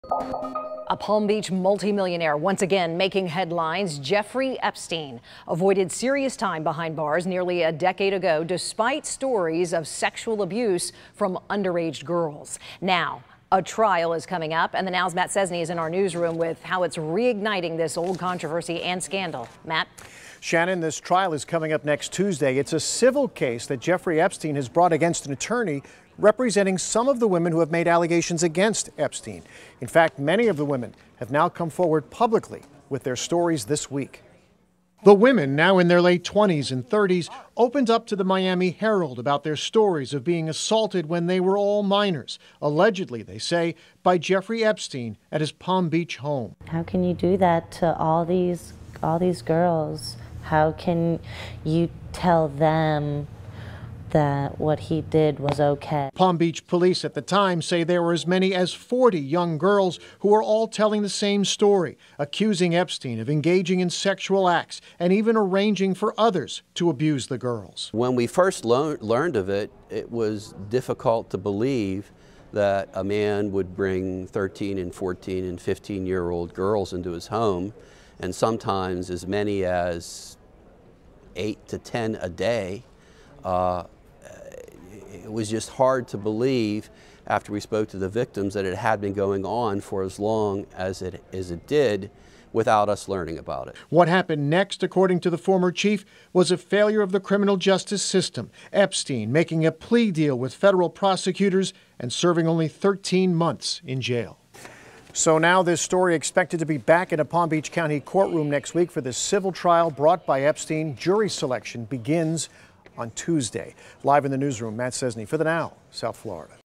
A Palm Beach multimillionaire once again making headlines. Jeffrey Epstein avoided serious time behind bars nearly a decade ago, despite stories of sexual abuse from underage girls. Now, a trial is coming up, and the Now's Matt Cesney is in our newsroom with how it's reigniting this old controversy and scandal. Matt? Shannon, this trial is coming up next Tuesday. It's a civil case that Jeffrey Epstein has brought against an attorney representing some of the women who have made allegations against Epstein. In fact, many of the women have now come forward publicly with their stories this week. The women, now in their late 20s and 30s, opened up to the Miami Herald about their stories of being assaulted when they were all minors, allegedly, they say, by Jeffrey Epstein at his Palm Beach home. How can you do that to all these girls? How can you tell them that what he did was okay? Palm Beach police at the time say there were as many as 40 young girls who were all telling the same story, accusing Epstein of engaging in sexual acts and even arranging for others to abuse the girls. When we first learned of it, it was difficult to believe that a man would bring 13 and 14 and 15-year-old girls into his home, and sometimes as many as 8 to 10 a day. It was just hard to believe after we spoke to the victims that it had been going on for as long as it did without us learning about it. What happened next, according to the former chief, was a failure of the criminal justice system. Epstein making a plea deal with federal prosecutors and serving only 13 months in jail. So now this story expected to be back in a Palm Beach County courtroom next week for this civil trial brought by Epstein. Jury selection begins on Tuesday. Live in the newsroom, Matt Cesney for the Now, South Florida.